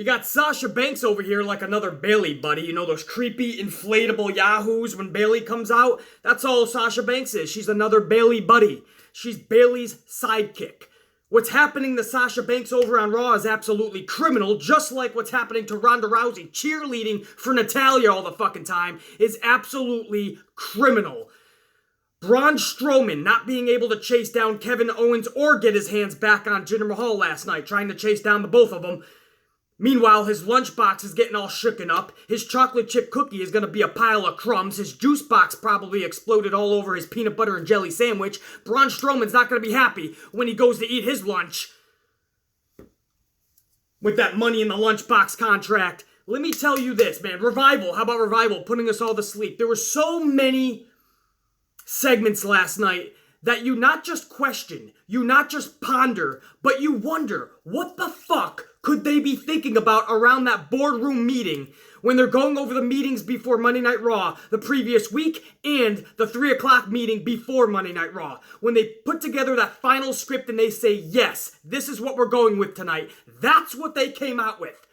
You got Sasha Banks over here like another Bayley buddy. You know those creepy inflatable yahoos when Bayley comes out? That's all Sasha Banks is. She's another Bayley buddy. She's Bayley's sidekick. What's happening to Sasha Banks over on Raw is absolutely criminal, just like what's happening to Ronda Rousey cheerleading for Natalya all the fucking time is absolutely criminal. Braun Strowman not being able to chase down Kevin Owens or get his hands back on Jinder Mahal last night, trying to chase down the both of them. Meanwhile, his lunchbox is getting all shooken up. His chocolate chip cookie is going to be a pile of crumbs. His juice box probably exploded all over his peanut butter and jelly sandwich. Braun Strowman's not going to be happy when he goes to eat his lunch with that money in the lunchbox contract. Let me tell you this, man. Revival. How about Revival putting us all to sleep? There were so many segments last night that you not just question, you not just ponder, but you wonder, what the fuck could they be thinking about around that boardroom meeting when they're going over the meetings before Monday Night Raw the previous week and the 3 o'clock meeting before Monday Night Raw? When they put together that final script and they say, yes, this is what we're going with tonight. That's what they came out with.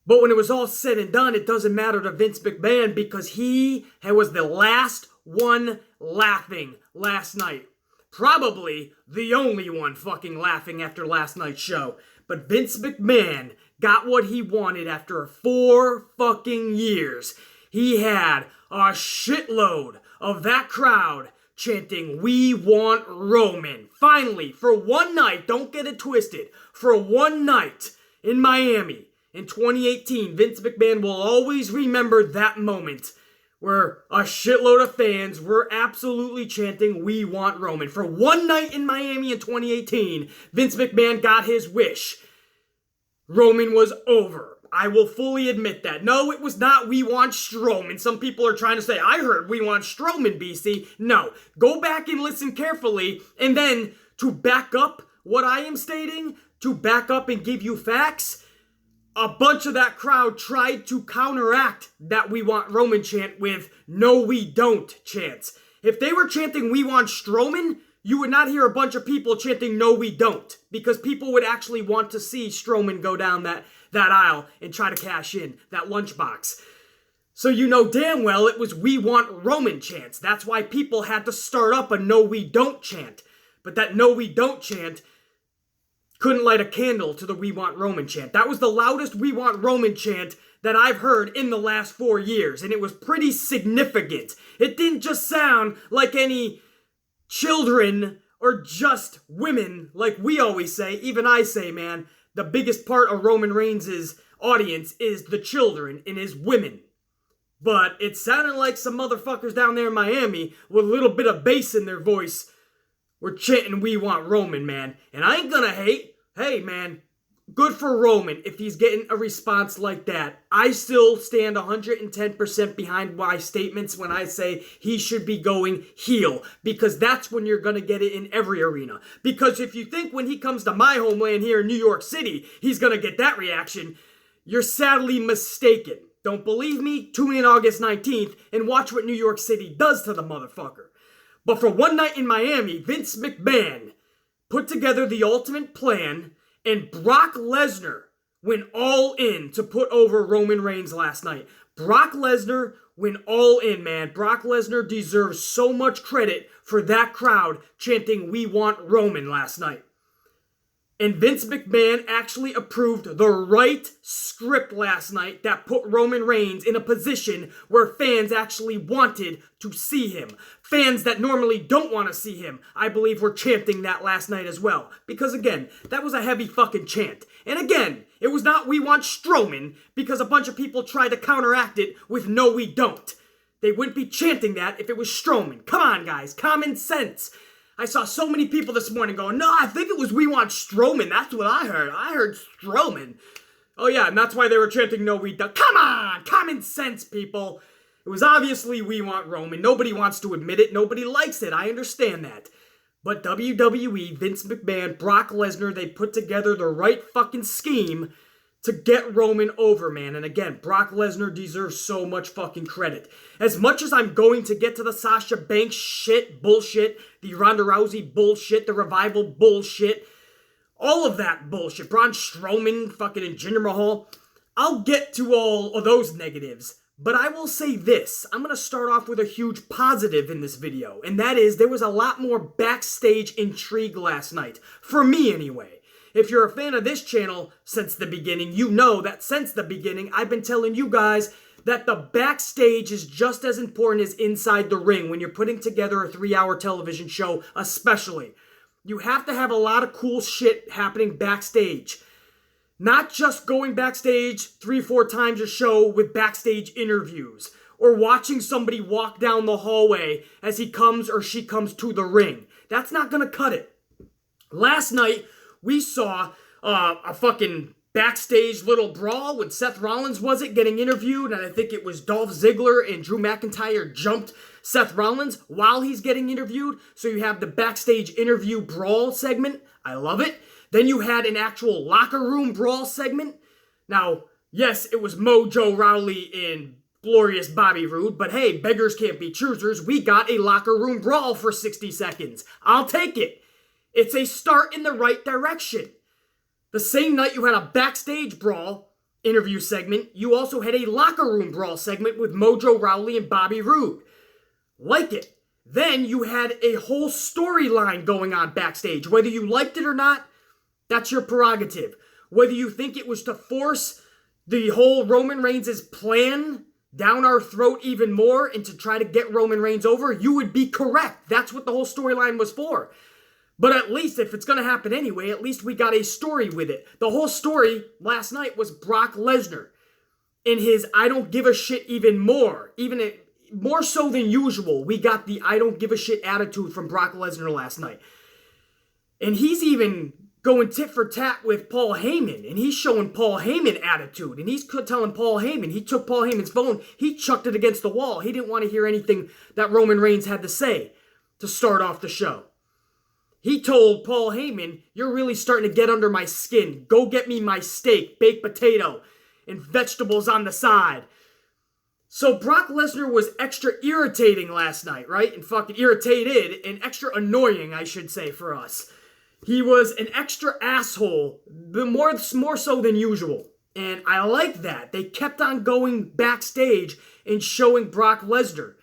But when it was all said and done, it doesn't matter to Vince McMahon because he was the last one laughing last night. Probably the only one fucking laughing after last night's show. But Vince McMahon got what he wanted after 4 fucking years. He had a shitload of that crowd chanting, "We want Roman." Finally, for one night, don't get it twisted, for one night in Miami in 2018, Vince McMahon will always remember that moment where a shitload of fans were absolutely chanting, "We want Roman." For one night in Miami in 2018, Vince McMahon got his wish. Roman was over. I will fully admit that. No, it was not "We want Strowman." Some people are trying to say, I heard "We want Strowman," BC. No. Go back and listen carefully, and then to back up what I am stating, to back up and give you facts, a bunch of that crowd tried to counteract that "We want Roman" chant with "No, we don't" chants. If they were chanting "We want Strowman," you would not hear a bunch of people chanting "No, we don't," because people would actually want to see Strowman go down that aisle and try to cash in that lunchbox. So you know damn well it was "We want Roman" chants. That's why people had to start up a "No, we don't" chant. But that "No, we don't" chant couldn't light a candle to the "We want Roman" chant. That was the loudest "We want Roman" chant that I've heard in the last 4 years, and it was pretty significant. It didn't just sound like any children or just women, like we always say. Even I say, man, the biggest part of Roman Reigns' audience is the children and his women. But it sounded like some motherfuckers down there in Miami with a little bit of bass in their voice were chanting "We want Roman," man. And I ain't gonna hate. Hey, man, good for Roman if he's getting a response like that. I still stand 110% behind my statements when I say he should be going heel, because that's when you're gonna get it in every arena. Because if you think when he comes to my homeland here in New York City, he's gonna get that reaction, you're sadly mistaken. Don't believe me? Tune in August 19th and watch what New York City does to the motherfucker. But for one night in Miami, Vince McMahon put together the ultimate plan, and Brock Lesnar went all in to put over Roman Reigns last night. Brock Lesnar went all in, man. Brock Lesnar deserves so much credit for that crowd chanting "We want Roman" last night. And Vince McMahon actually approved the right script last night that put Roman Reigns in a position where fans actually wanted to see him. Fans that normally don't want to see him, I believe, were chanting that last night as well. Because again, that was a heavy fucking chant. And again, it was not "We want Strowman," because a bunch of people tried to counteract it with "No, we don't." They wouldn't be chanting that if it was Strowman. Come on, guys, common sense. I saw so many people this morning going, "No, I think it was "We want Strowman." That's what I heard. I heard Strowman. Oh yeah, and that's why they were chanting "No, we don't." Come on! Common sense, people. It was obviously "We want Roman." Nobody wants to admit it. Nobody likes it. I understand that. But WWE, Vince McMahon, Brock Lesnar, they put together the right fucking scheme to get Roman over, man. And again, Brock Lesnar deserves so much fucking credit. As much as I'm going to get to the Sasha Banks shit, bullshit, the Ronda Rousey bullshit, the Revival bullshit, All of that bullshit. Braun Strowman, fucking and Jinder Mahal. I'll get to all of those negatives. But I will say this, I'm going to start off with a huge positive in this video, and that is there was a lot more backstage intrigue last night. For me, anyway. If you're a fan of this channel since the beginning, you know that since the beginning, I've been telling you guys that the backstage is just as important as inside the ring when you're putting together a 3-hour television show, especially. You have to have a lot of cool shit happening backstage. Not just going backstage 3-4 times a show with backstage interviews or watching somebody walk down the hallway as he comes or she comes to the ring. That's not going to cut it. Last night, we saw a fucking backstage little brawl when Seth Rollins getting interviewed, and I think it was Dolph Ziggler and Drew McIntyre jumped Seth Rollins while he's getting interviewed. So you have the backstage interview brawl segment. I love it. Then you had an actual locker room brawl segment. Now, yes, it was Mojo Rawley and glorious Bobby Roode, but hey, beggars can't be choosers. We got a locker room brawl for 60 seconds. I'll take it. It's a start in the right direction. The same night you had a backstage brawl interview segment, you also had a locker room brawl segment with Mojo Rawley and Bobby Roode. Like it. Then you had a whole storyline going on backstage. Whether you liked it or not, that's your prerogative. Whether you think it was to force the whole Roman Reigns' plan down our throat even more and to try to get Roman Reigns over, you would be correct. That's what the whole storyline was for. But at least, if it's going to happen anyway, at least we got a story with it. The whole story last night was Brock Lesnar in his I don't give a shit even more. More so than usual, we got the I don't give a shit attitude from Brock Lesnar last night. And he's even going tit for tat with Paul Heyman, and he's showing Paul Heyman attitude, and he's telling Paul Heyman, he took Paul Heyman's phone, he chucked it against the wall. He didn't want to hear anything that Roman Reigns had to say to start off the show. He told Paul Heyman, you're really starting to get under my skin. Go get me my steak, baked potato, and vegetables on the side. So Brock Lesnar was extra irritating last night, right? And fucking irritated and extra annoying, I should say, for us. He was an extra asshole, more so than usual. And I like that. They kept on going backstage and showing Brock Lesnar.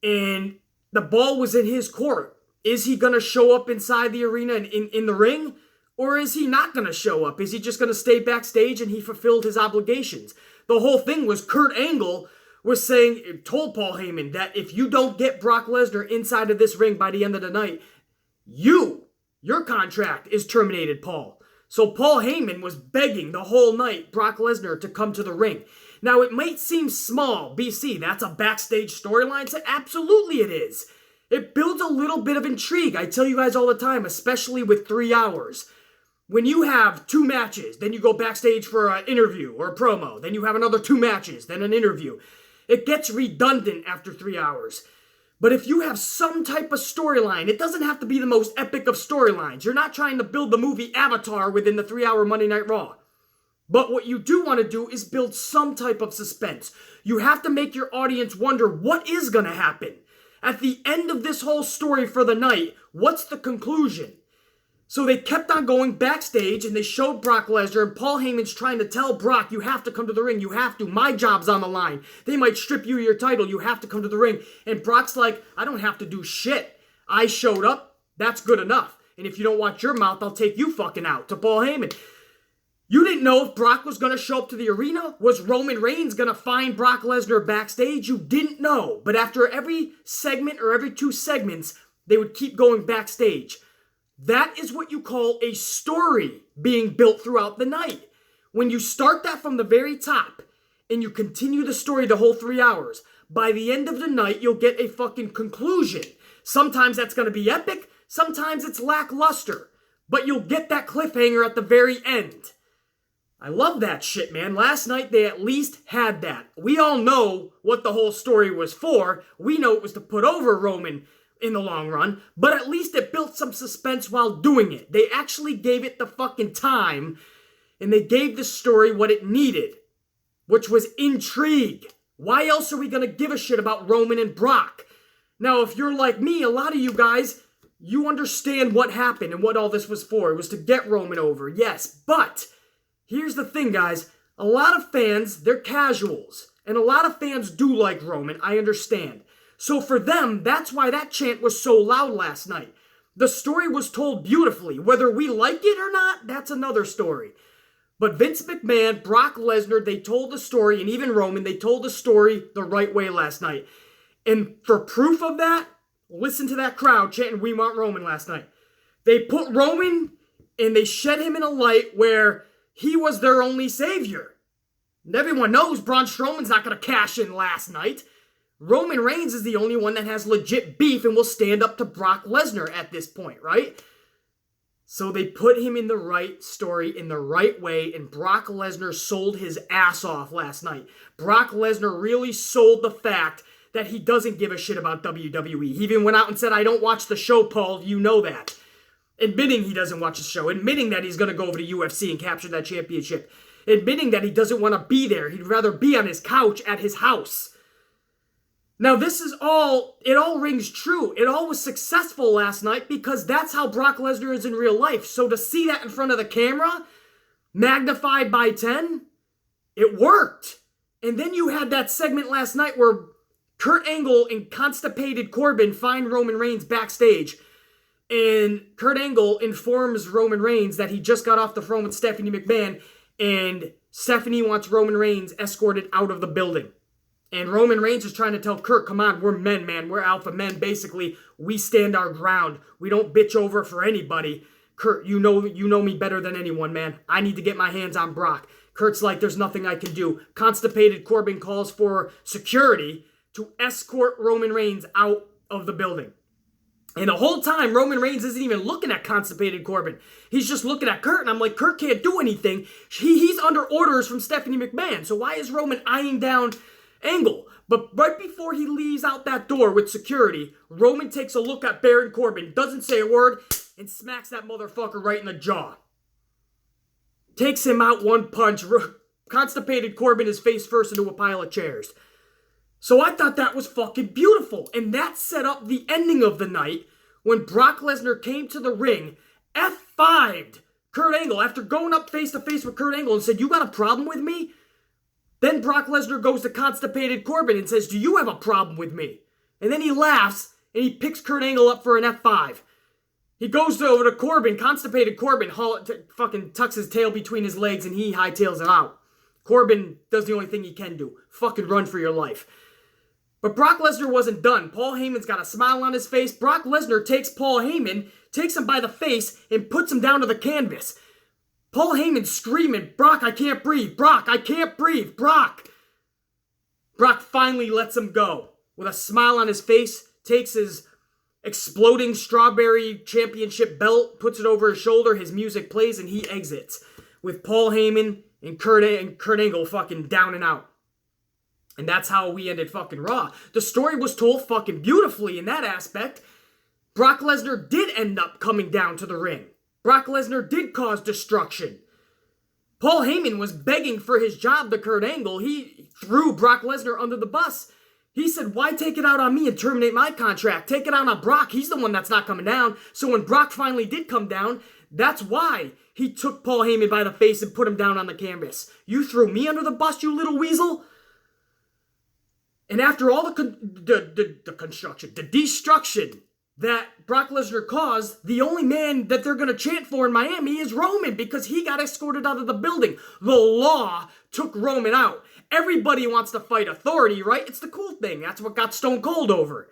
And the ball was in his court. Is he going to show up inside the arena and in the ring? Or is he not going to show up? Is he just going to stay backstage and he fulfilled his obligations? The whole thing was Kurt Angle told Paul Heyman that if you don't get Brock Lesnar inside of this ring by the end of the night, your contract is terminated, Paul. So Paul Heyman was begging the whole night Brock Lesnar to come to the ring. Now, it might seem small, BC, that's a backstage storyline. So absolutely it is. It builds a little bit of intrigue. I tell you guys all the time, especially with 3 hours. When you have 2 matches, then you go backstage for an interview or a promo. Then you have another 2 matches, then an interview. It gets redundant after 3 hours. But if you have some type of storyline, it doesn't have to be the most epic of storylines. You're not trying to build the movie Avatar within the 3-hour Monday Night Raw. But what you do want to do is build some type of suspense. You have to make your audience wonder what is going to happen. At the end of this whole story for the night, what's the conclusion? So they kept on going backstage and they showed Brock Lesnar, and Paul Heyman's trying to tell Brock, you have to come to the ring, you have to, my job's on the line. They might strip you of your title, you have to come to the ring. And Brock's like, I don't have to do shit. I showed up, that's good enough. And if you don't watch your mouth, I'll take you fucking out, to Paul Heyman. You didn't know if Brock was going to show up to the arena? Was Roman Reigns going to find Brock Lesnar backstage? You didn't know. But after every segment or every 2 segments, they would keep going backstage. That is what you call a story being built throughout the night. When you start that from the very top and you continue the story the whole 3 hours, by the end of the night, you'll get a fucking conclusion. Sometimes that's going to be epic. Sometimes it's lackluster. But you'll get that cliffhanger at the very end. I love that shit, man. Last night, they at least had that. We all know what the whole story was for. We know it was to put over Roman in the long run, but at least it built some suspense while doing it. They actually gave it the fucking time, and they gave the story what it needed, which was intrigue. Why else are we going to give a shit about Roman and Brock? Now, if you're like me, a lot of you guys, you understand what happened and what all this was for. It was to get Roman over, yes. But here's the thing, guys. A lot of fans, they're casuals. And a lot of fans do like Roman, I understand. So for them, that's why that chant was so loud last night. The story was told beautifully. Whether we like it or not, that's another story. But Vince McMahon, Brock Lesnar, they told the story, and even Roman, they told the story the right way last night. And for proof of that, listen to that crowd chanting, "We want Roman" last night. They put Roman and they shed him in a light where he was their only savior. And everyone knows Braun Strowman's not going to cash in last night. Roman Reigns is the only one that has legit beef and will stand up to Brock Lesnar at this point, right? So they put him in the right story, in the right way, and Brock Lesnar sold his ass off last night. Brock Lesnar really sold the fact that he doesn't give a shit about WWE. He even went out and said, "I don't watch the show, Paul, you know that." Admitting he doesn't watch the show, admitting that he's going to go over to UFC and capture that championship, admitting that he doesn't want to be there. He'd rather be on his couch at his house. Now this is all, it all rings true. It all was successful last night because that's how Brock Lesnar is in real life. So to see that in front of the camera, magnified by 10, it worked. And then you had that segment last night where Kurt Angle and constipated Corbin find Roman Reigns backstage. And Kurt Angle informs Roman Reigns that he just got off the phone with Stephanie McMahon and Stephanie wants Roman Reigns escorted out of the building. And Roman Reigns is trying to tell Kurt, "Come on, we're men, man. We're alpha men. Basically, we stand our ground. We don't bitch over for anybody. Kurt, you know me better than anyone, man. I need to get my hands on Brock." Kurt's like, "There's nothing I can do." Constipated Corbin calls for security to escort Roman Reigns out of the building. And the whole time, Roman Reigns isn't even looking at constipated Corbin. He's just looking at Kurt, and I'm like, Kurt can't do anything. He's under orders from Stephanie McMahon. So why is Roman eyeing down Angle? But right before he leaves out that door with security, Roman takes a look at Baron Corbin, doesn't say a word, and smacks that motherfucker right in the jaw. Takes him out one punch. Constipated Corbin is face first into a pile of chairs. So I thought that was fucking beautiful. And that set up the ending of the night when Brock Lesnar came to the ring, F5'd Kurt Angle after going up face to face with Kurt Angle and said, "You got a problem with me?" Then Brock Lesnar goes to constipated Corbin and says, "Do you have a problem with me?" And then he laughs and he picks Kurt Angle up for an F5. He goes over to Corbin, constipated Corbin, fucking tucks his tail between his legs and he hightails it out. Corbin does the only thing he can do. Fucking run for your life. But Brock Lesnar wasn't done. Paul Heyman's got a smile on his face. Brock Lesnar takes Paul Heyman, takes him by the face, and puts him down to the canvas. Paul Heyman screaming, "Brock, I can't breathe. Brock, I can't breathe. Brock." Brock finally lets him go. With a smile on his face, takes his exploding strawberry championship belt, puts it over his shoulder, his music plays, and he exits. With Paul Heyman and Kurt Angle fucking down and out. And that's how we ended fucking Raw. The story was told fucking beautifully in that aspect. Brock Lesnar did end up coming down to the ring. Brock Lesnar did cause destruction. Paul Heyman was begging for his job to Kurt Angle. He threw Brock Lesnar under the bus. He said, "Why take it out on me and terminate my contract? Take it out on Brock. He's the one that's not coming down." So when Brock finally did come down, that's why he took Paul Heyman by the face and put him down on the canvas. "You threw me under the bus, you little weasel?" And after all the destruction that Brock Lesnar caused, the only man that they're going to chant for in Miami is Roman because he got escorted out of the building. The law took Roman out. Everybody wants to fight authority, right? It's the cool thing. That's what got Stone Cold over.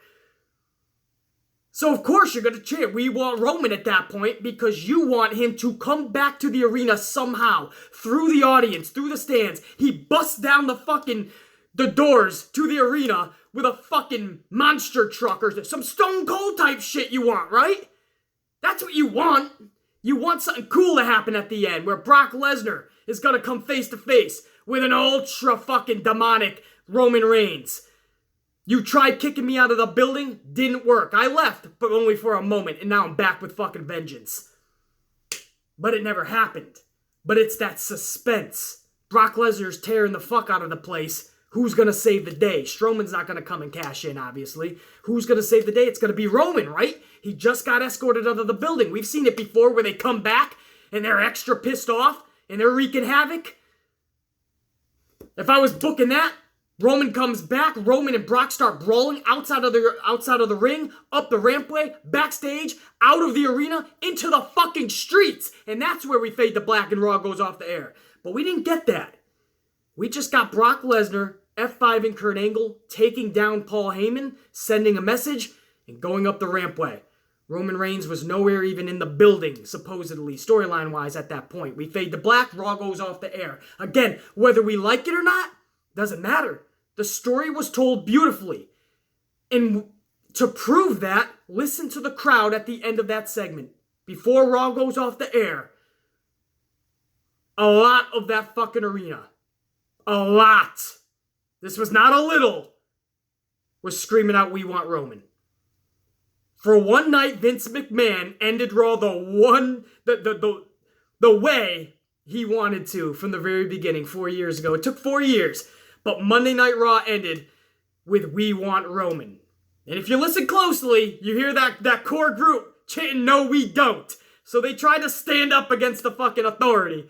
So of course you're going to chant, "We want Roman" at that point because you want him to come back to the arena somehow. Through the audience, through the stands. He busts down the doors to the arena with a fucking monster truck or some Stone Cold type shit you want, right? That's what you want. You want something cool to happen at the end where Brock Lesnar is going to come face to face with an ultra fucking demonic Roman Reigns. You tried kicking me out of the building, didn't work. I left, but only for a moment, and now I'm back with fucking vengeance. But it never happened. But it's that suspense. Brock Lesnar's tearing the fuck out of the place. Who's going to save the day? Strowman's not going to come and cash in, obviously. Who's going to save the day? It's going to be Roman, right? He just got escorted out of the building. We've seen it before where they come back and they're extra pissed off and they're wreaking havoc. If I was booking that, Roman comes back, Roman and Brock start brawling outside of the ring, up the rampway, backstage, out of the arena, into the fucking streets. And that's where we fade to black and Raw goes off the air. But we didn't get that. We just got Brock Lesnar, F5 and Kurt Angle, taking down Paul Heyman, sending a message, and going up the rampway. Roman Reigns was nowhere even in the building, supposedly, storyline-wise at that point. We fade to black, Raw goes off the air. Again, whether we like it or not, doesn't matter. The story was told beautifully. And to prove that, listen to the crowd at the end of that segment. Before Raw goes off the air. A lot of that fucking arena. A lot. This was not a little. Was screaming out, "We want Roman." For one night, Vince McMahon ended Raw the way he wanted to from the very beginning 4 years ago. It took 4 years. But Monday Night Raw ended with "We want Roman." And if you listen closely, you hear that core group chanting, "No, we don't." So they tried to stand up against the fucking authority.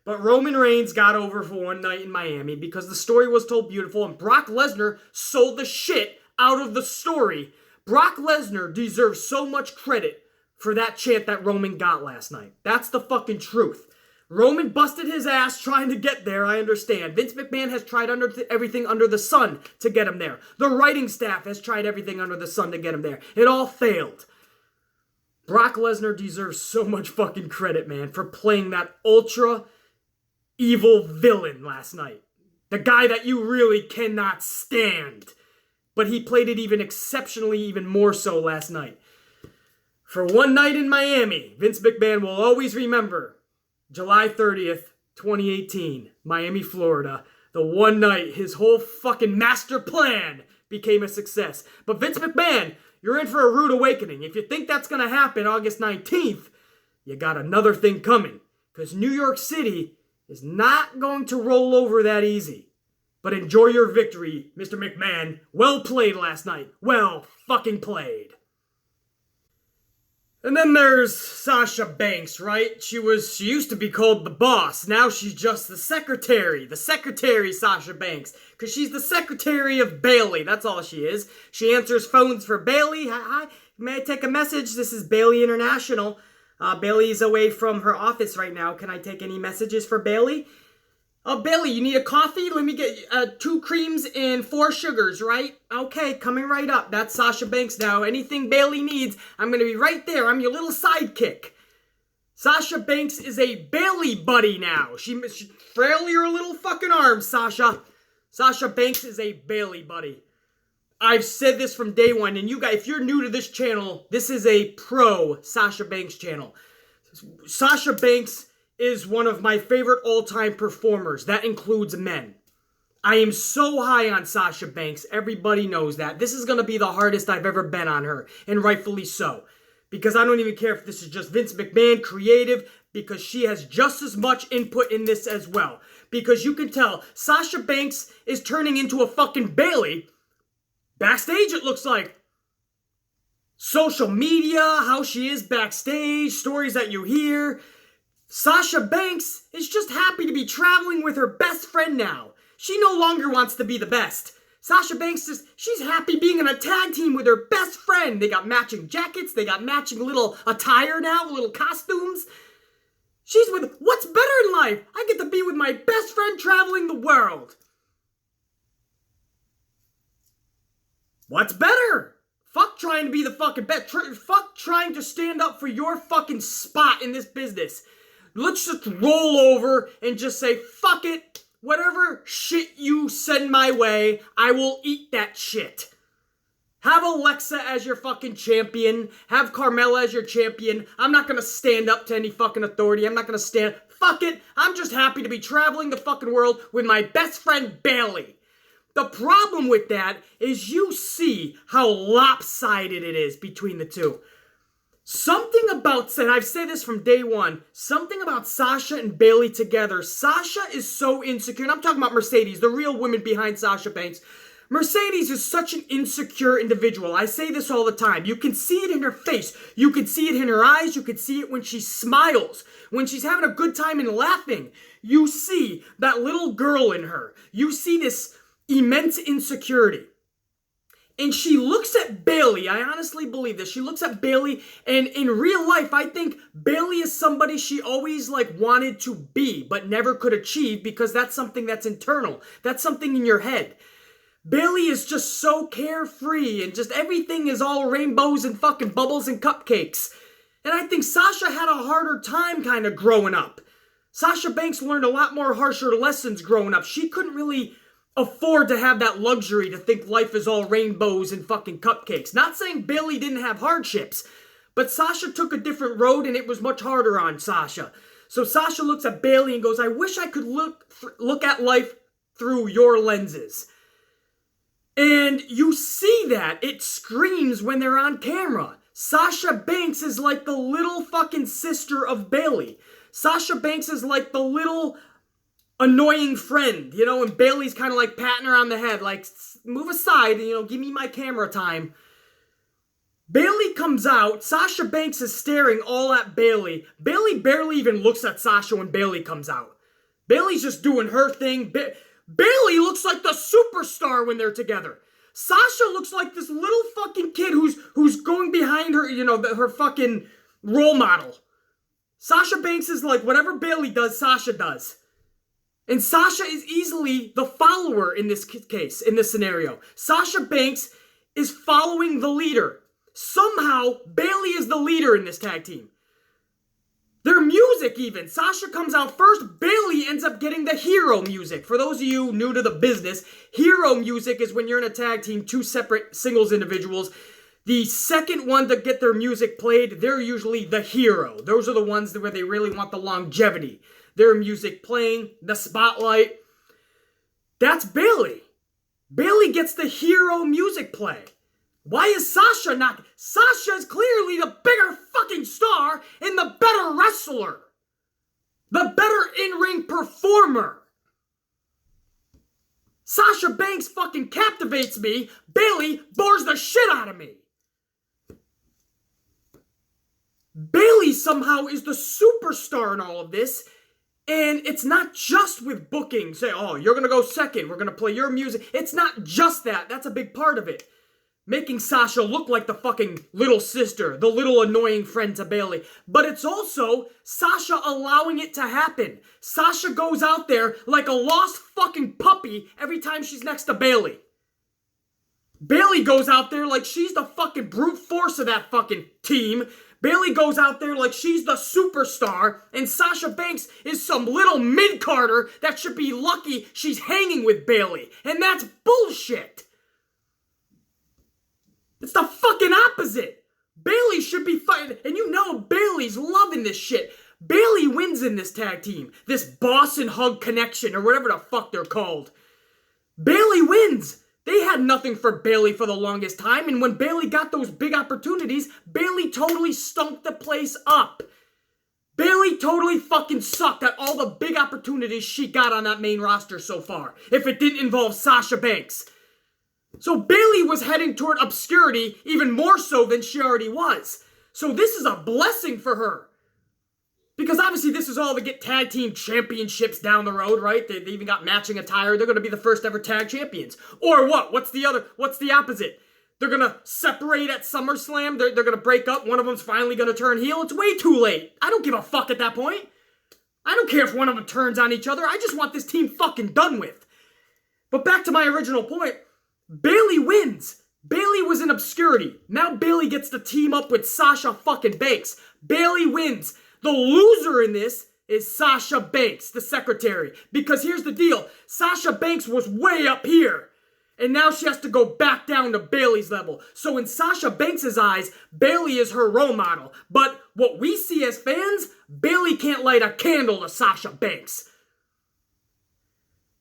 But Roman Reigns got over for one night in Miami because the story was told beautiful and Brock Lesnar sold the shit out of the story. Brock Lesnar deserves so much credit for that chant that Roman got last night. That's the fucking truth. Roman busted his ass trying to get there, I understand. Vince McMahon has tried everything under the sun to get him there. The writing staff has tried everything under the sun to get him there. It all failed. Brock Lesnar deserves so much fucking credit, man, for playing that ultra evil villain last night. The guy that you really cannot stand. But he played it even more so last night. For one night in Miami, Vince McMahon will always remember July 30th, 2018, Miami, Florida. The one night his whole fucking master plan became a success. But Vince McMahon, you're in for a rude awakening. If you think that's going to happen August 19th, you got another thing coming. Because New York City is not going to roll over that easy. But enjoy your victory, Mr. McMahon. Well played last night. Well fucking played. And then there's Sasha Banks, right? She used to be called the boss. Now she's just the secretary. The secretary Sasha Banks. Because she's the secretary of Bayley. That's all she is. She answers phones for Bayley. Hi, may I take a message? This is Bayley International. Bayley's away from her office right now. Can I take any messages for Bayley? Oh, Bayley, you need a coffee? Let me get 2 creams and 4 sugars, right? Okay, coming right up. That's Sasha Banks now. Anything Bayley needs, I'm going to be right there. I'm your little sidekick. Sasha Banks is a Bayley buddy now. She frail your little fucking arms, Sasha. Sasha Banks is a Bayley buddy. I've said this from day one, and you guys, if you're new to this channel, this is a pro Sasha Banks channel. Sasha Banks is one of my favorite all-time performers. That includes men. I am so high on Sasha Banks. Everybody knows that. This is going to be the hardest I've ever been on her, and rightfully so. Because I don't even care if this is just Vince McMahon creative, because she has just as much input in this as well. Because you can tell Sasha Banks is turning into a fucking Bayley. Backstage, it looks like. Social media, how she is backstage, stories that you hear. Sasha Banks is just happy to be traveling with her best friend now. She no longer wants to be the best. Sasha Banks she's happy being in a tag team with her best friend. They got matching jackets. They got matching little attire now, little costumes. She's with, what's better in life? I get to be with my best friend traveling the world. What's better? Fuck trying to be the fucking best. Fuck trying to stand up for your fucking spot in this business. Let's just roll over and just say, fuck it. Whatever shit you send my way, I will eat that shit. Have Alexa as your fucking champion. Have Carmella as your champion. I'm not gonna stand up to any fucking authority. I'm not gonna stand. Fuck it. I'm just happy to be traveling the fucking world with my best friend Bayley. The problem with that is you see how lopsided it is between the two. Something about, and I've said this from day one, something about Sasha and Bayley together. Sasha is so insecure, and I'm talking about Mercedes, the real woman behind Sasha Banks. Mercedes is such an insecure individual. I say this all the time. You can see it in her face. You can see it in her eyes. You can see it when she smiles. When she's having a good time and laughing. You see that little girl in her. You see this immense insecurity. And she looks at Bayley. I honestly believe this. She looks at Bayley, and in real life, I think Bayley is somebody she always wanted to be, but never could achieve, because that's something that's internal. That's something in your head. Bayley is just so carefree, and just everything is all rainbows and fucking bubbles and cupcakes. And I think Sasha had a harder time kind of growing up. Sasha Banks learned a lot more harsher lessons growing up. She couldn't really afford to have that luxury to think life is all rainbows and fucking cupcakes. Not saying Bayley didn't have hardships, but Sasha took a different road, and it was much harder on Sasha. So Sasha looks at Bayley and goes, I wish I could look at life through your lenses. And you see that. It screams when they're on camera. Sasha Banks is like the little fucking sister of Bayley. Sasha Banks is like the little annoying friend, and Bayley's kind of patting her on the head, move aside, give me my camera time. Bayley comes out. Sasha Banks is staring all at Bayley. Bayley barely even looks at Sasha when Bayley comes out. Bayley's just doing her thing. Bayley looks like the superstar when they're together. Sasha looks like this little fucking kid who's going behind her, her fucking role model. Sasha Banks is like, whatever Bayley does, Sasha does. And Sasha is easily the follower in this case, in this scenario. Sasha Banks is following the leader. Somehow, Bayley is the leader in this tag team. Their music even. Sasha comes out first. Bayley ends up getting the hero music. For those of you new to the business, hero music is when you're in a tag team, two separate singles individuals. The second one to get their music played, they're usually the hero. Those are the ones where they really want the longevity. Their music playing, the spotlight. That's Bayley. Bayley gets the hero music play. Why is Sasha not? Sasha is clearly the bigger fucking star and the better wrestler. The better in-ring performer. Sasha Banks fucking captivates me. Bayley bores the shit out of me. Bayley somehow is the superstar in all of this. And it's not just with booking. Say, oh, you're going to go second. We're going to play your music. It's not just that. That's a big part of it. Making Sasha look like the fucking little sister, the little annoying friend to Bayley. But it's also Sasha allowing it to happen. Sasha goes out there like a lost fucking puppy every time she's next to Bayley. Bayley goes out there like she's the fucking brute force of that fucking team. Bayley goes out there like she's the superstar, and Sasha Banks is some little mid-carder that should be lucky she's hanging with Bayley. And that's bullshit. It's the fucking opposite. Bayley should be fighting, and Bayley's loving this shit. Bayley wins in this tag team. This boss and hug connection, or whatever the fuck they're called. Bayley wins. They had nothing for Bayley for the longest time, and when Bayley got those big opportunities, Bayley totally stunk the place up. Bayley totally fucking sucked at all the big opportunities she got on that main roster so far, if it didn't involve Sasha Banks. So Bayley was heading toward obscurity even more so than she already was. So this is a blessing for her. Because obviously this is all to get tag team championships down the road, right? They even got matching attire. They're going to be the first ever tag champions. Or what? What's the opposite? They're going to separate at SummerSlam. They're going to break up. One of them's finally going to turn heel. It's way too late. I don't give a fuck at that point. I don't care if one of them turns on each other. I just want this team fucking done with. But back to my original point. Bayley wins. Bayley was in obscurity. Now Bayley gets to team up with Sasha fucking Banks. Bayley wins. The loser in this is Sasha Banks, the secretary. Because here's the deal. Sasha Banks was way up here. And now she has to go back down to Bayley's level. So in Sasha Banks' eyes, Bayley is her role model. But what we see as fans, Bayley can't light a candle to Sasha Banks.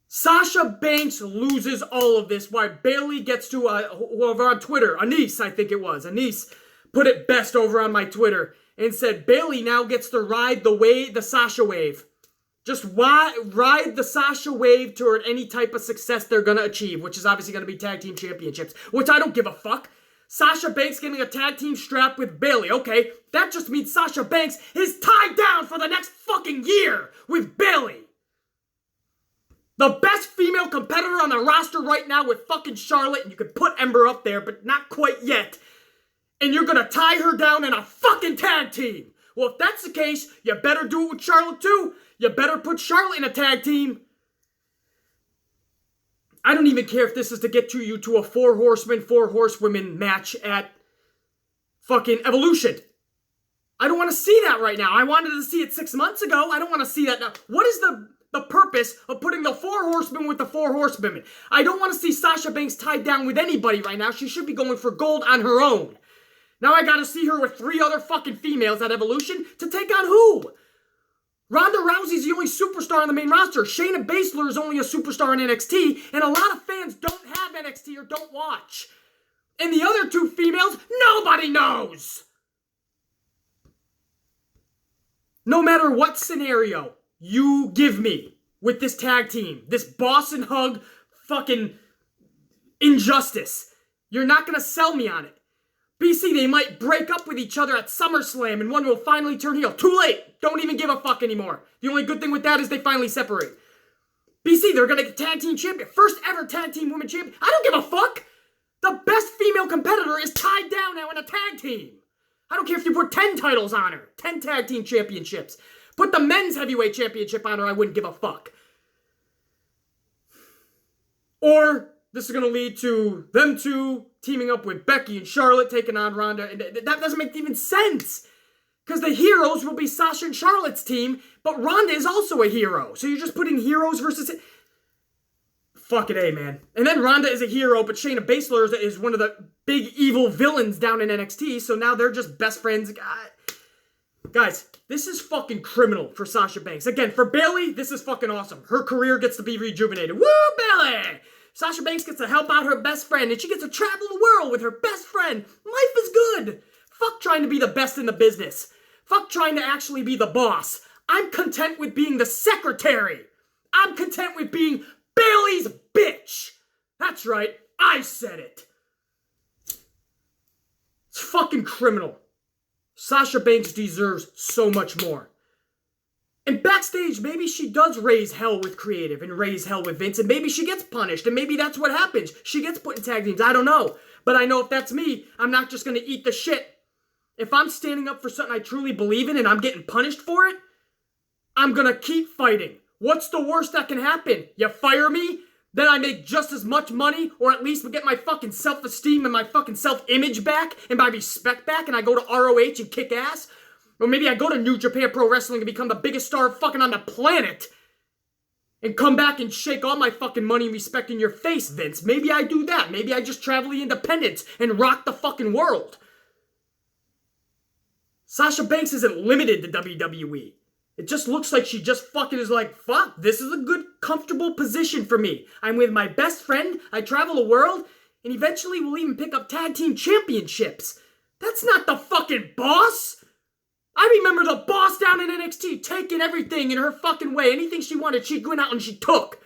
Sasha Banks loses all of this while Bayley gets to, whoever on Twitter, Anise, I think it was. Anise put it best over on my Twitter and said, Bayley now gets to ride the Sasha wave. Just ride the Sasha wave toward any type of success they're going to achieve, which is obviously going to be tag team championships, which I don't give a fuck. Sasha Banks getting a tag team strap with Bayley. Okay, that just means Sasha Banks is tied down for the next fucking year with Bayley. The best female competitor on the roster right now with fucking Charlotte, and you could put Ember up there, but not quite yet. And you're gonna tie her down in a fucking tag team. Well, if that's the case, you better do it with Charlotte too. You better put Charlotte in a tag team. I don't even care if this is to get you to a 4 horsemen, 4 horsewomen match at fucking Evolution. I don't want to see that right now. I wanted to see it 6 months ago. I don't want to see that now. What is the purpose of putting the 4 horsemen with the 4 horsewomen? I don't want to see Sasha Banks tied down with anybody right now. She should be going for gold on her own. Now I gotta see her with 3 other fucking females at Evolution to take on who? Ronda Rousey's the only superstar on the main roster. Shayna Baszler is only a superstar in NXT, and a lot of fans don't have NXT or don't watch. And the other 2 females, nobody knows! No matter what scenario you give me with this tag team, this boss and hug fucking injustice, you're not gonna sell me on it. BC, they might break up with each other at SummerSlam and one will finally turn heel. Too late. Don't even give a fuck anymore. The only good thing with that is they finally separate. BC, they're gonna get tag team champion. First ever tag team women champion. I don't give a fuck. The best female competitor is tied down now in a tag team. I don't care if you put 10 titles on her. 10 tag team championships. Put the men's heavyweight championship on her. I wouldn't give a fuck. Or this is going to lead to them 2 teaming up with Becky and Charlotte, taking on Ronda. And that doesn't make even sense. Because the heroes will be Sasha and Charlotte's team, but Ronda is also a hero. So you're just putting heroes versus... Fuck it, man. And then Ronda is a hero, but Shayna Baszler is one of the big evil villains down in NXT, so now they're just best friends. Guys, this is fucking criminal for Sasha Banks. Again, for Bayley, this is fucking awesome. Her career gets to be rejuvenated. Woo, Bayley! Sasha Banks gets to help out her best friend, and she gets to travel the world with her best friend. Life is good. Fuck trying to be the best in the business. Fuck trying to actually be the boss. I'm content with being the secretary. I'm content with being Bayley's bitch. That's right. I said it. It's fucking criminal. Sasha Banks deserves so much more. And backstage, maybe she does raise hell with creative and raise hell with Vince, and maybe she gets punished, and maybe that's what happens. She gets put in tag teams. I don't know. But I know if that's me, I'm not just going to eat the shit. If I'm standing up for something I truly believe in and I'm getting punished for it, I'm going to keep fighting. What's the worst that can happen? You fire me? Then I make just as much money, or at least get my fucking self-esteem and my fucking self-image back, and my respect back, and I go to ROH and kick ass? Or maybe I go to New Japan Pro Wrestling and become the biggest star fucking on the planet, and come back and shake all my fucking money and respect in your face, Vince. Maybe I do that. Maybe I just travel the independents and rock the fucking world. Sasha Banks isn't limited to WWE. It just looks like she just fucking is like, fuck, this is a good, comfortable position for me. I'm with my best friend, I travel the world, and eventually we'll even pick up tag team championships. That's not the fucking boss! I remember the boss down in NXT taking everything in her fucking way. Anything she wanted, she went out and she took.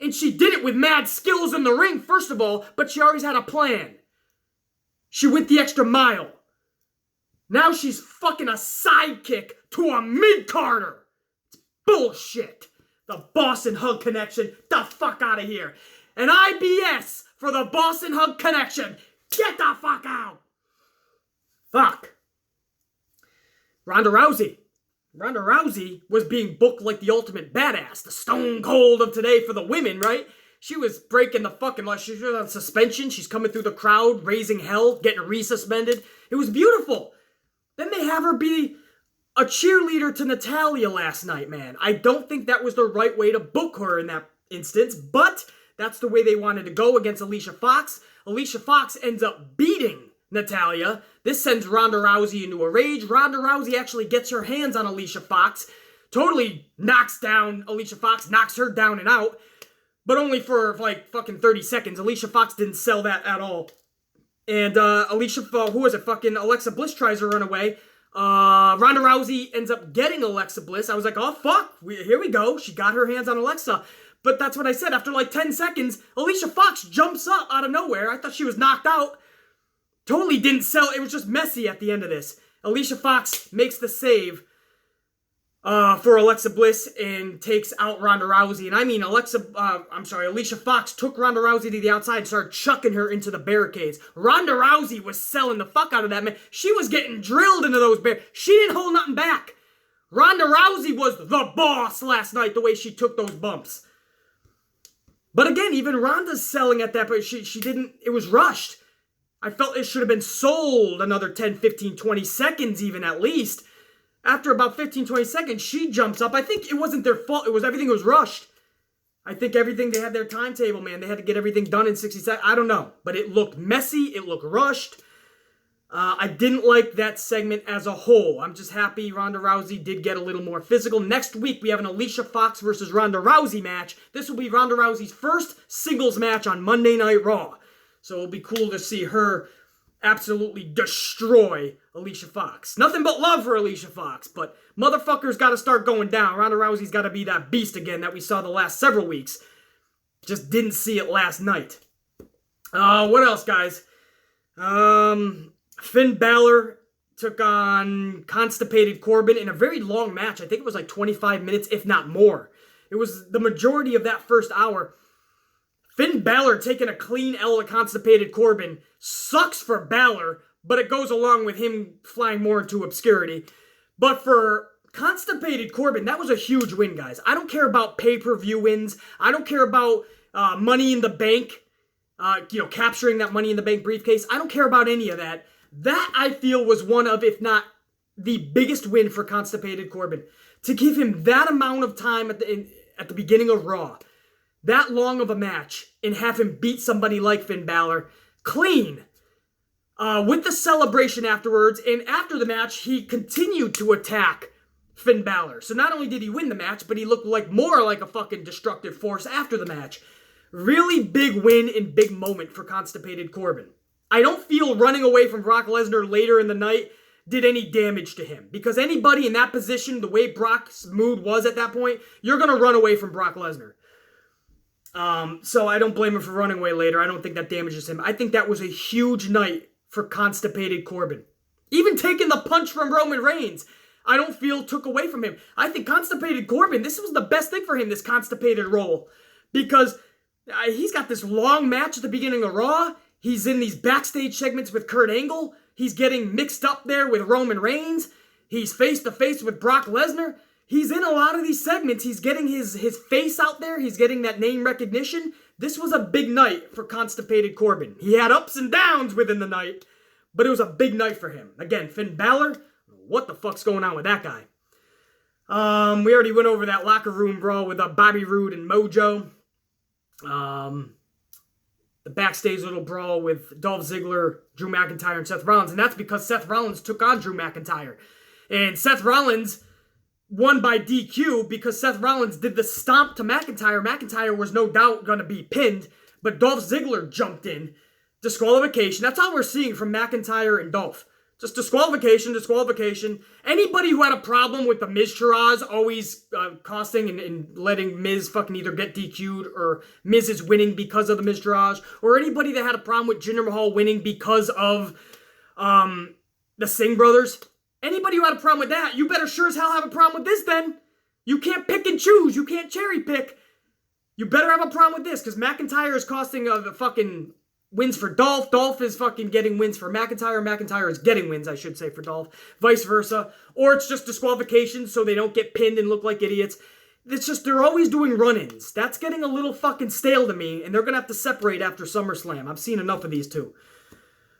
And she did it with mad skills in the ring, first of all, but she always had a plan. She went the extra mile. Now she's fucking a sidekick to a mid-carder. It's bullshit. The Boss and Hug Connection, the fuck out of here. And IBS for the Boss and Hug Connection. Get the fuck out. Fuck. Ronda Rousey. Ronda Rousey was being booked like the ultimate badass. The Stone Cold of today for the women, right? She was breaking the fucking law. She was on suspension. She's coming through the crowd, raising hell, getting resuspended. It was beautiful. Then they have her be a cheerleader to Natalya last night, man. I don't think that was the right way to book her in that instance, but that's the way they wanted to go against Alicia Fox. Alicia Fox ends up beating Natalya. This sends Ronda Rousey into a rage. Ronda Rousey actually gets her hands on Alicia Fox, totally knocks down Alicia Fox, knocks her down and out, but only for like fucking 30 seconds. Alicia Fox didn't sell that at all. And Alexa Bliss tries to run away. Ronda Rousey ends up getting Alexa Bliss. I was like, oh, fuck. Here we go. She got her hands on Alexa. But that's what I said. After like 10 seconds, Alicia Fox jumps up out of nowhere. I thought she was knocked out. Totally didn't sell. It was just messy at the end of this. Alicia Fox makes the save for Alexa Bliss and takes out Ronda Rousey. And I mean, Alicia Fox took Ronda Rousey to the outside and started chucking her into the barricades. Ronda Rousey was selling the fuck out of that, man. She was getting drilled into those barricades. She didn't hold nothing back. Ronda Rousey was the boss last night, the way she took those bumps. But again, even Ronda's selling at that point. She didn't, it was rushed. I felt it should have been sold another 10, 15, 20 seconds even at least. After about 15, 20 seconds, she jumps up. I think it wasn't their fault. Everything was rushed. I think everything, they had their timetable, man. They had to get everything done in 60 seconds. I don't know. But it looked messy. It looked rushed. I didn't like that segment as a whole. I'm just happy Ronda Rousey did get a little more physical. Next week, we have an Alicia Fox versus Ronda Rousey match. This will be Ronda Rousey's first singles match on Monday Night Raw. So it'll be cool to see her absolutely destroy Alicia Fox. Nothing but love for Alicia Fox, but motherfuckers got to start going down. Ronda Rousey's got to be that beast again that we saw the last several weeks. Just didn't see it last night. What else, guys? Finn Balor took on Constipated Corbin in a very long match. I think it was like 25 minutes, if not more. It was the majority of that first hour. Finn Balor taking a clean L to Constipated Corbin sucks for Balor, but it goes along with him flying more into obscurity. But for Constipated Corbin, that was a huge win, guys. I don't care about pay-per-view wins. I don't care about Money in the Bank, capturing that Money in the Bank briefcase. I don't care about any of that. That, I feel, was one of, if not the biggest win for Constipated Corbin. To give him that amount of time at the beginning of Raw, that long of a match, and have him beat somebody like Finn Balor clean, with the celebration afterwards. And after the match, he continued to attack Finn Balor. So not only did he win the match, but he looked more like a fucking destructive force after the match. Really big win and big moment for Constipated Corbin. I don't feel running away from Brock Lesnar later in the night did any damage to him. Because anybody in that position, the way Brock's mood was at that point, you're going to run away from Brock Lesnar. So I don't blame him for running away later. I don't think that damages him. I think that was a huge night for Constipated Corbin. Even taking the punch from Roman Reigns, I don't feel took away from him. I think Constipated Corbin, this was the best thing for him, this Constipated role. Because he's got this long match at the beginning of Raw. He's in these backstage segments with Kurt Angle. He's getting mixed up there with Roman Reigns. He's face to face with Brock Lesnar. He's in a lot of these segments. He's getting his face out there. He's getting that name recognition. This was a big night for Constipated Corbin. He had ups and downs within the night, but it was a big night for him. Again, Finn Balor, what the fuck's going on with that guy? We already went over that locker room brawl with Bobby Roode and Mojo. The backstage little brawl with Dolph Ziggler, Drew McIntyre, and Seth Rollins. And that's because Seth Rollins took on Drew McIntyre. And Seth Rollins won by DQ because Seth Rollins did the stomp to McIntyre. McIntyre was no doubt going to be pinned, but Dolph Ziggler jumped in. Disqualification. That's all we're seeing from McIntyre and Dolph. Just disqualification. Anybody who had a problem with the Miz Shiraz always costing and letting Miz fucking either get DQ'd or Miz is winning because of the Miz Shiraz, or anybody that had a problem with Jinder Mahal winning because of the Singh brothers, anybody who had a problem with that, you better sure as hell have a problem with this then. You can't pick and choose. You can't cherry pick. You better have a problem with this because McIntyre is costing the fucking wins for Dolph. Dolph is fucking getting wins for McIntyre. McIntyre is getting wins, I should say, for Dolph. Vice versa. Or it's just disqualifications so they don't get pinned and look like idiots. It's just they're always doing run-ins. That's getting a little fucking stale to me, and they're going to have to separate after SummerSlam. I've seen enough of these two.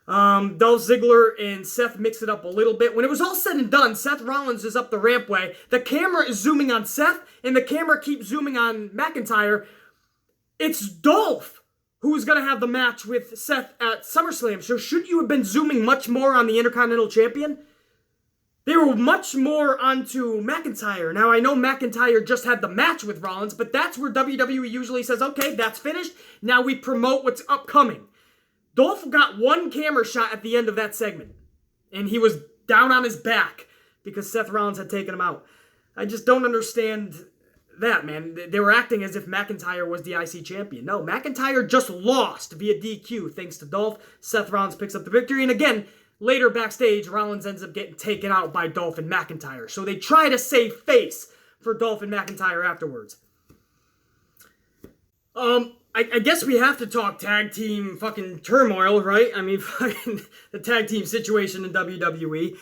Dolph Ziggler and Seth mixed it up a little bit. When it was all said and done, Seth Rollins is up the rampway. The camera is zooming on Seth, and the camera keeps zooming on McIntyre. It's Dolph who's going to have the match with Seth at SummerSlam. So should you have been zooming much more on the Intercontinental Champion? They were much more onto McIntyre. Now, I know McIntyre just had the match with Rollins, but that's where WWE usually says, okay, that's finished. Now we promote what's upcoming. Dolph got one camera shot at the end of that segment. And he was down on his back because Seth Rollins had taken him out. I just don't understand that, man. They were acting as if McIntyre was the IC champion. No, McIntyre just lost via DQ thanks to Dolph. Seth Rollins picks up the victory. And again, later backstage, Rollins ends up getting taken out by Dolph and McIntyre. So they try to save face for Dolph and McIntyre afterwards. I guess we have to talk tag team fucking turmoil, right? I mean, fucking the tag team situation in WWE.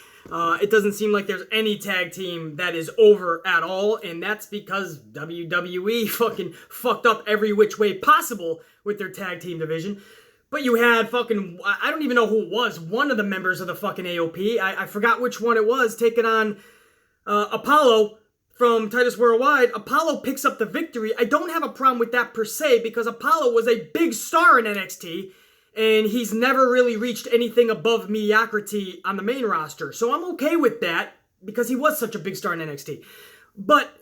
It doesn't seem like there's any tag team that is over at all, and that's because WWE fucking fucked up every which way possible with their tag team division. But you had fucking, I don't even know who it was, one of the members of the fucking AOP, I forgot which one it was, taking on Apollo from Titus Worldwide. Apollo picks up the victory. I don't have a problem with that per se because Apollo was a big star in NXT and he's never really reached anything above mediocrity on the main roster. So I'm okay with that because he was such a big star in NXT. But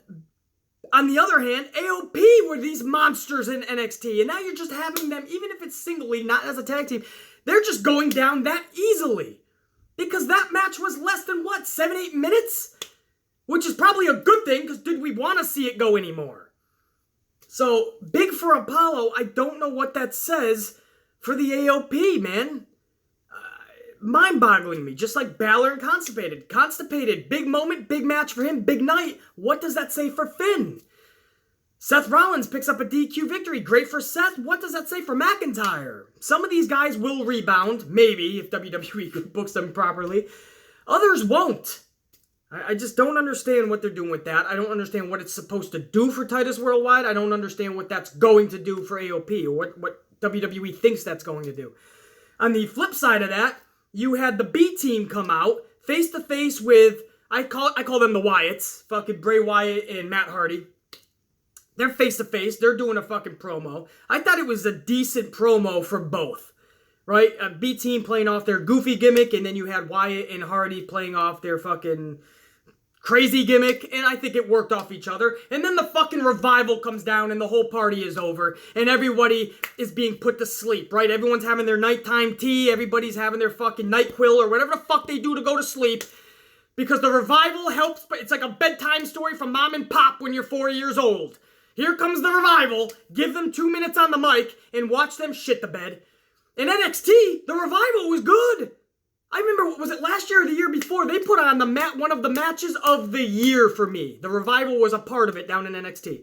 on the other hand, AOP were these monsters in NXT and now you're just having them, even if it's singly, not as a tag team, they're just going down that easily. Because that match was less than, 7-8 minutes? Which is probably a good thing, because did we want to see it go anymore? So, big for Apollo, I don't know what that says for the AOP, man. Mind-boggling me, just like Balor and Constipated. Constipated, big moment, big match for him, big night. What does that say for Finn? Seth Rollins picks up a DQ victory. Great for Seth. What does that say for McIntyre? Some of these guys will rebound, maybe, if WWE books them properly. Others won't. I just don't understand what they're doing with that. I don't understand what it's supposed to do for Titus Worldwide. I don't understand what that's going to do for AOP or what WWE thinks that's going to do. On the flip side of that, you had the B team come out face-to-face with, I call them the Wyatts, fucking Bray Wyatt and Matt Hardy. They're face-to-face. They're doing a fucking promo. I thought it was a decent promo for both. Right? A B team playing off their goofy gimmick, and then you had Wyatt and Hardy playing off their fucking crazy gimmick, and I think it worked off each other. And then the fucking revival comes down, and the whole party is over, and everybody is being put to sleep, right? Everyone's having their nighttime tea, everybody's having their fucking NyQuil, or whatever the fuck they do to go to sleep, because the revival helps, but it's like a bedtime story from mom and pop when you're 4 years old. Here comes the revival, give them 2 minutes on the mic, and watch them shit the bed. In NXT, the revival was good. I remember, was it last year or the year before? They put on one of the matches of the year for me. The revival was a part of it down in NXT.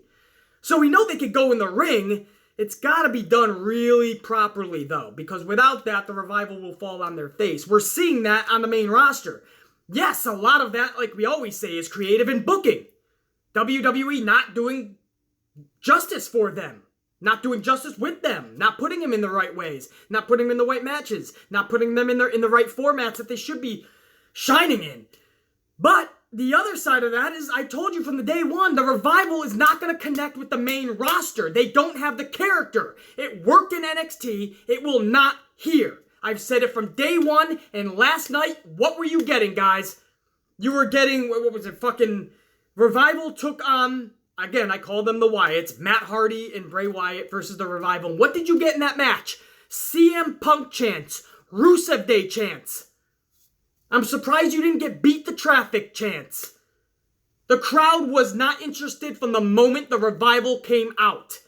So we know they could go in the ring. It's got to be done really properly, though, because without that, the revival will fall on their face. We're seeing that on the main roster. Yes, a lot of that, like we always say, is creative in booking. WWE not doing justice for them. Not doing justice with them, not putting them in the right ways, not putting them in the right matches, not putting them in the right formats that they should be shining in. But the other side of that is, I told you from the day one, the revival is not going to connect with the main roster. They don't have the character. It worked in NXT. It will not here. I've said it from day one, and last night, what were you getting, guys? You were getting, what was it, fucking Revival took on... Again, I call them the Wyatts, Matt Hardy and Bray Wyatt versus the Revival. What did you get in that match? CM Punk chants, Rusev Day chants. I'm surprised you didn't get Beat the Traffic chants. The crowd was not interested from the moment the Revival came out.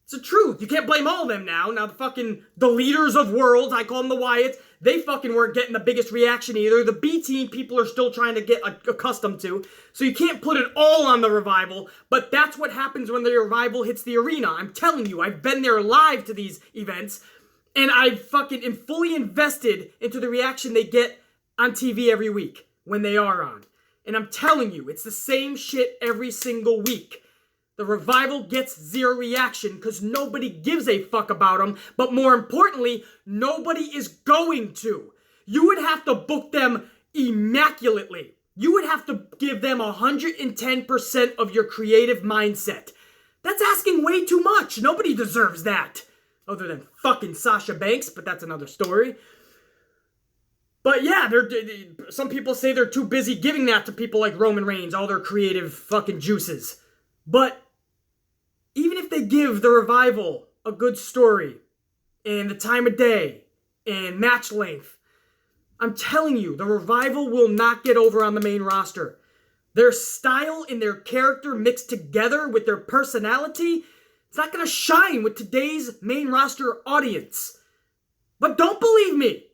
It's the truth. You can't blame all of them now. Now the leaders of worlds, I call them the Wyatts, they fucking weren't getting the biggest reaction either. The B team people are still trying to get accustomed to. So you can't put it all on the Revival, but that's what happens when the Revival hits the arena. I'm telling you, I've been there live to these events, and I fucking am fully invested into the reaction they get on TV every week when they are on. And I'm telling you, it's the same shit every single week. The Revival gets zero reaction because nobody gives a fuck about them. But more importantly, nobody is going to. You would have to book them immaculately. You would have to give them 110% of your creative mindset. That's asking way too much. Nobody deserves that. Other than fucking Sasha Banks, but that's another story. But yeah, some people say they're too busy giving that to people like Roman Reigns, all their creative fucking juices. But even if they give the Revival a good story and the time of day and match length. I'm telling you, the Revival will not get over on the main roster. Their style and their character mixed together with their personality, it's not going to shine with today's main roster audience. But don't believe me.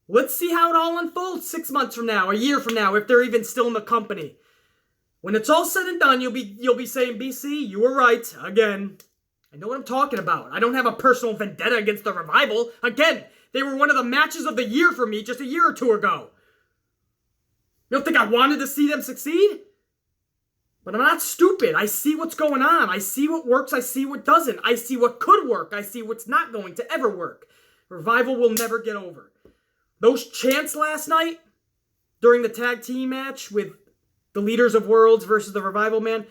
Let's see how it all unfolds 6 months from now, a year from now, if they're even still in the company. When it's all said and done, you'll be saying, BC, you were right. Again, I know what I'm talking about. I don't have a personal vendetta against the Revival. Again, they were one of the matches of the year for me just a year or two ago. You don't think I wanted to see them succeed? But I'm not stupid. I see what's going on. I see what works. I see what doesn't. I see what could work. I see what's not going to ever work. Revival will never get over. Those chants last night during the tag team match with the Leaders of Worlds versus the Revival, man,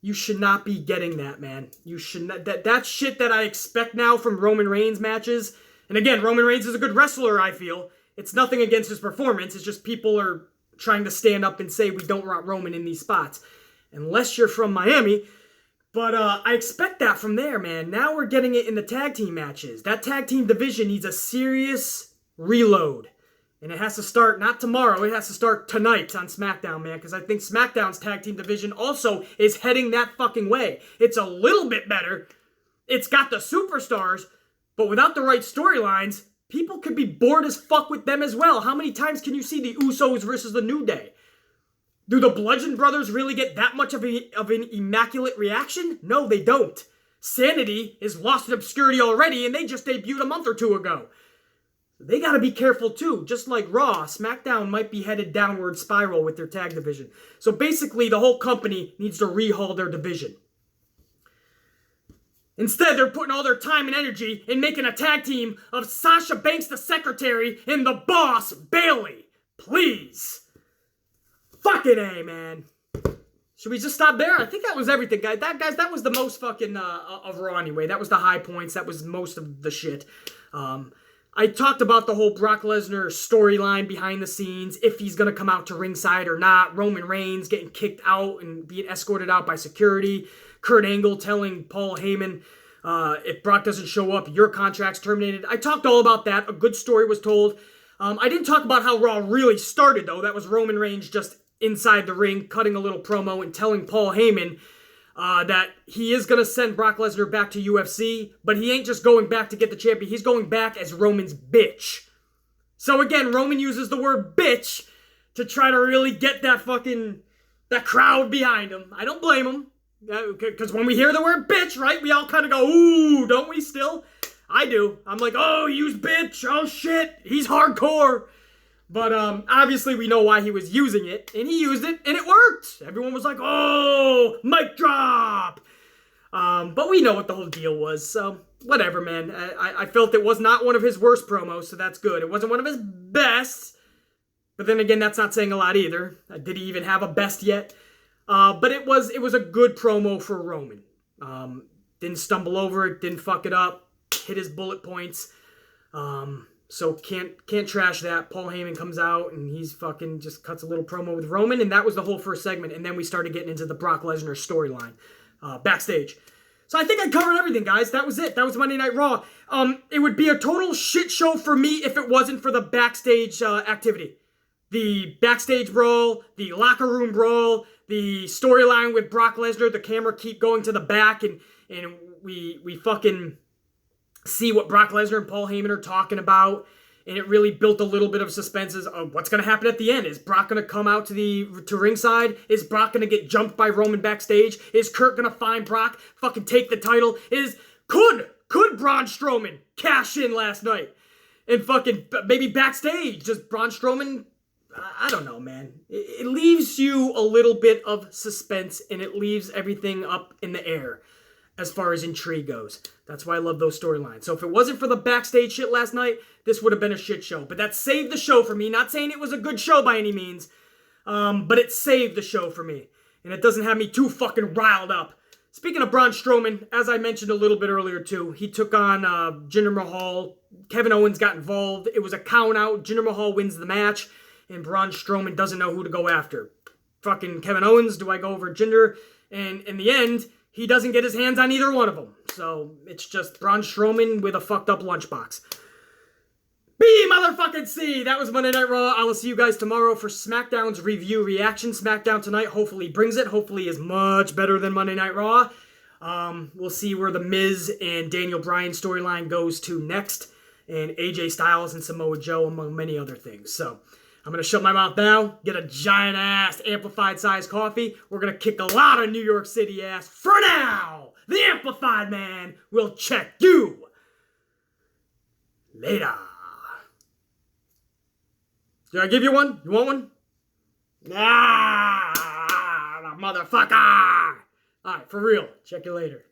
you should not be getting that, man. You should not. That shit that I expect now from Roman Reigns matches. And again, Roman Reigns is a good wrestler, I feel. It's nothing against his performance. It's just people are trying to stand up and say we don't want Roman in these spots. Unless you're from Miami. But I expect that from there, man. Now we're getting it in the tag team matches. That tag team division needs a serious reload. And it has to start, not tomorrow, it has to start tonight on SmackDown, man. Because I think SmackDown's tag team division also is heading that fucking way. It's a little bit better. It's got the superstars. But without the right storylines, people could be bored as fuck with them as well. How many times can you see the Usos versus the New Day? Do the Bludgeon Brothers really get that much of an immaculate reaction? No, they don't. Sanity is lost in obscurity already, and they just debuted a month or two ago. They gotta be careful too. Just like Raw, SmackDown might be headed downward spiral with their tag division. So basically, the whole company needs to rehaul their division. Instead, they're putting all their time and energy in making a tag team of Sasha Banks, the secretary, and the boss, Bayley. Please. Fucking A, man. Should we just stop there? I think that was everything, guys. That was the most fucking of Raw anyway. That was the high points. That was most of the shit. I talked about the whole Brock Lesnar storyline behind the scenes, if he's going to come out to ringside or not. Roman Reigns getting kicked out and being escorted out by security. Kurt Angle telling Paul Heyman, if Brock doesn't show up, your contract's terminated. I talked all about that. A good story was told. I didn't talk about how Raw really started, though. That was Roman Reigns just inside the ring, cutting a little promo and telling Paul Heyman that he is going to send Brock Lesnar back to UFC, but he ain't just going back to get the champion. He's going back as Roman's bitch. So again, Roman uses the word bitch to try to really get that crowd behind him. I don't blame him. Because when we hear the word bitch, right, we all kind of go, ooh, don't we still? I do. I'm like, oh, use bitch. Oh, shit. He's hardcore. But obviously we know why he was using it. And he used it, and it worked. Everyone was like, oh, mic drop. But we know what the whole deal was. So whatever, man. I felt it was not one of his worst promos, so that's good. It wasn't one of his best. But then again, that's not saying a lot either. Did he even have a best yet? But it was a good promo for Roman. Didn't stumble over it, didn't fuck it up, hit his bullet points. So can't trash that. Paul Heyman comes out and he's fucking just cuts a little promo with Roman, and that was the whole first segment. And then we started getting into the Brock Lesnar storyline backstage. So I think I covered everything, guys. That was it. That was Monday Night Raw. It would be a total shit show for me if it wasn't for the backstage activity. The backstage brawl, the locker room brawl, the storyline with Brock Lesnar, the camera keep going to the back, and we fucking see what Brock Lesnar and Paul Heyman are talking about, and it really built a little bit of suspense as what's going to happen at the end. Is Brock going to come out to ringside? Is Brock going to get jumped by Roman backstage? Is Kurt going to find Brock, fucking take the title? Could Braun Strowman cash in last night? And fucking maybe backstage, just Braun Strowman... I don't know, man. It leaves you a little bit of suspense, and it leaves everything up in the air as far as intrigue goes. That's why I love those storylines. So if it wasn't for the backstage shit last night, this would have been a shit show. But that saved the show for me. Not saying it was a good show by any means, but it saved the show for me. And it doesn't have me too fucking riled up. Speaking of Braun Strowman, as I mentioned a little bit earlier too, he took on Jinder Mahal. Kevin Owens got involved. It was a count out. Jinder Mahal wins the match. And Braun Strowman doesn't know who to go after. Fucking Kevin Owens, do I go over Jinder? And in the end, he doesn't get his hands on either one of them. So it's just Braun Strowman with a fucked up lunchbox. B motherfucking C! That was Monday Night Raw. I will see you guys tomorrow for SmackDown's review reaction. SmackDown tonight hopefully brings it. Hopefully is much better than Monday Night Raw. We'll see where the Miz and Daniel Bryan storyline goes to next. And AJ Styles and Samoa Joe, among many other things. So I'm going to shut my mouth now, get a giant ass amplified size coffee. We're going to kick a lot of New York City ass. For now, the Amplified Man will check you later. Did I give you one? You want one? Ah, motherfucker! Alright, for real. Check you later.